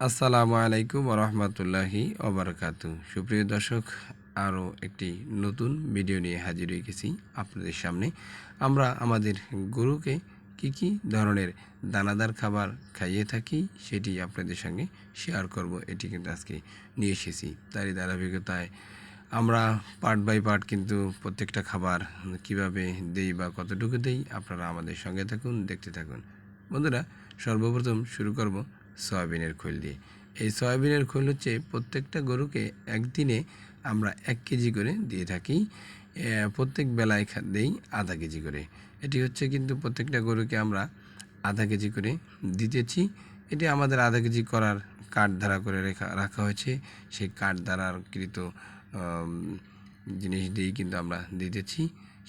আসসালামু আলাইকুম রহমতুল্লাহি ওবরকাতু। সুপ্রিয় দর্শক, আরও একটি নতুন ভিডিও নিয়ে হাজির হয়ে গেছি আপনাদের সামনে। আমরা আমাদের গরুকে কি কি ধরনের দানাদার খাবার খাইয়ে থাকি সেটি আপনাদের সঙ্গে শেয়ার করব। এটি কিন্তু আজকে নিয়ে এসেছি, তারই ধারাবাহিকতায় আমরা পার্ট বাই পার্ট কিন্তু প্রত্যেকটা খাবার কিভাবে দেই বা কতটুকু দেই, আপনারা আমাদের সঙ্গে থাকুন, দেখতে থাকুন। বন্ধুরা, সর্বপ্রথম শুরু করব সয়াবিনের খোল দিয়ে। এই সয়াবিনের খোল হচ্ছে প্রত্যেকটা গরুকে একদিনে আমরা 1 কেজি করে দিয়ে থাকি। প্রত্যেক বেলায় দেই আধা কেজি করে। এটি হচ্ছে কিন্তু প্রত্যেকটা গরুকে আমরা আধা কেজি করে দিতেছি। এটি আমাদের আধা কেজি করার কাঠ দ্বারা করে রাখা হয়েছে। সেই কাঠ দ্বারা কৃত জিনিস দিয়েই কিন্তু আমরা দিতেছি।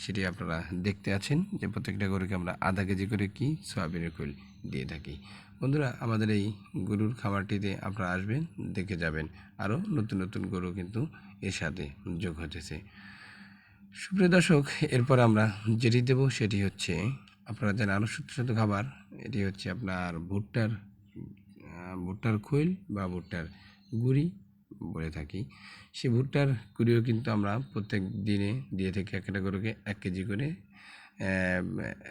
সেটি আপনারা দেখতে আছেন যে প্রত্যেকটা গরুকে আমরা আধা কেজি করে কি সয়াবিনের খোল দিয়ে থাকি। বন্ধুরা, আমাদের এই গরুর খাবারটিতে আপনারা আসবেন, দেখে যাবেন। আরও নতুন নতুন গরু কিন্তু এর সাথে যোগ হতেছে। সুপ্রিয় দর্শক, এরপর আমরা যেটি দেব সেটি হচ্ছে, আপনারা জানেন আরও সুস্বাদু খাবার, এটি হচ্ছে আপনার ভুট্টার খৈল বা ভুট্টার গুঁড়ি বলে থাকি। সেই ভুট্টার গুঁড়িও কিন্তু আমরা প্রত্যেক দিনে দিয়ে থাকি একটা গরুকে 1 কেজি করে,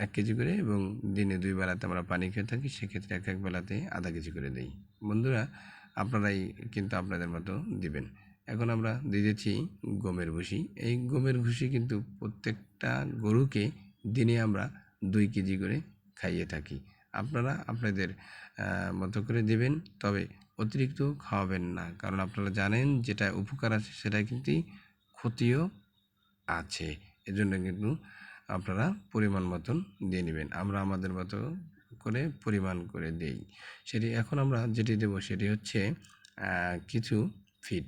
1 কেজি করে, এবং দিনে 2 বেলাতে আমরা পানি খেয়ে থাকি। সেক্ষেত্রে এক বেলাতে আধা কেজি করে দিই। বন্ধুরা, আপনারাই কিন্তু আপনাদের মতো দিবেন। এখন আমরা দিয়ে দিচ্ছি গমের ভুসি। এই গমের ভুসি কিন্তু প্রত্যেকটা গরুকে দিনে আমরা 2 কেজি করে খাইয়ে থাকি। আপনারা আপনাদের মতো করে দেবেন, তবে অতিরিক্ত খাওয়াবেন না, কারণ আপনারা জানেন যেটা উপকার আছে সেটা কিন্তু ক্ষতিও আছে। এজন্য কিন্তু আপনারা পরিমাণ মতন দিয়ে নেবেন। আমরা আমাদের মতো করে পরিমাণ করে দেই সেটি। এখন আমরা যেটি দেব সেটি হচ্ছে কিছু ফিড।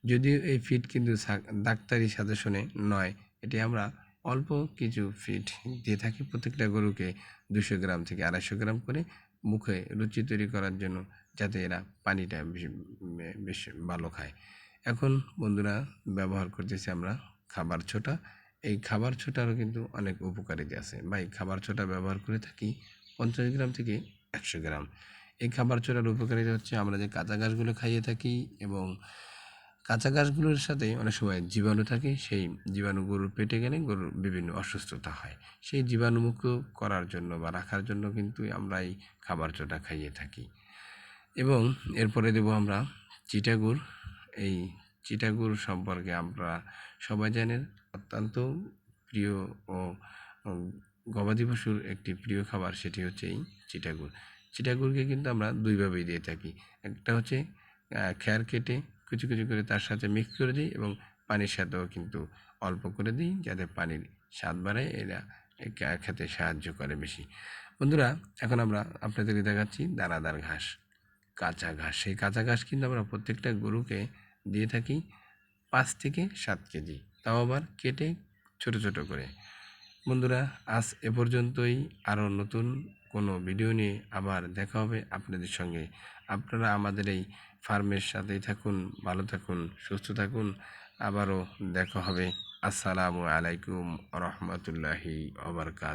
যদিও এই ফিড কিন্তু ডাক্তারি সাজেশনে নয়, এটি আমরা অল্প কিছু ফিড দিয়ে থাকি প্রত্যেকটা গরুকে 200 গ্রাম থেকে 250 গ্রাম করে, মুখে রুচি তৈরি করার জন্য, যাতে এরা পানিটা বেশ ভালো খায়। এখন বন্ধুরা, ব্যবহার করতেছি আমরা খাবার ছোটা। এই খাবার ছোটারও কিন্তু অনেক উপকারিতা আছে। বা এই খাবার ছোটা ব্যবহার করে থাকি 50 গ্রাম থেকে 100 গ্রাম। এই খাবার ছোটার উপকারিতা হচ্ছে, আমরা যে কাঁচা ঘাসগুলো খাইয়ে থাকি, এবং কাঁচা ঘাসগুলোর সাথে অনেক সময় জীবাণু থাকে। সেই জীবাণু গরুর পেটে গেলে গরুর বিভিন্ন অসুস্থতা হয়। সেই জীবাণুমুক্ত করার জন্য বা রাখার জন্য কিন্তু আমরা এই খাবার চোটা খাইয়ে থাকি। এবং এরপরে দেব আমরা চিটাগুড়। এই চিটাগুড় সম্পর্কে আমরা সবাই জানেন, অত্যন্ত প্রিয় ও গবাদি পশুর একটি প্রিয় খাবার, সেটি হচ্ছে এই চিটাগুড়। চিটাগুড়কে কিন্তু আমরা দুইভাবেই দিয়ে থাকি। একটা হচ্ছে খ্যার কেটে কুচি কুচি করে তার সাথে মিক্স করে দিই, এবং পানির সাথেও কিন্তু অল্প করে দিই, যাতে পানির স্বাদ বাড়ায়, এরা খেতে সাহায্য করে বেশি। বন্ধুরা, এখন আমরা আপনাদেরকে দেখাচ্ছি দানাদার ঘাস, কাঁচা ঘাস। সেই কাঁচা ঘাস কিন্তু আমরা প্রত্যেকটা গরুকে দিয়ে থাকি 5 থেকে 7 কেজি, তাও আবার কেটে ছোট ছোট করে। বন্ধুরা, আজ এ পর্যন্তই। আরও নতুন কোনো ভিডিও নিয়ে আবার দেখা হবে আপনাদের সঙ্গে। আপনারা আমাদের এই ফার্মের সাথেই থাকুন, ভালো থাকুন, সুস্থ থাকুন। আবারও দেখা হবে। আসসালামু আলাইকুম রহমতুল্লাহি ওবরকাত।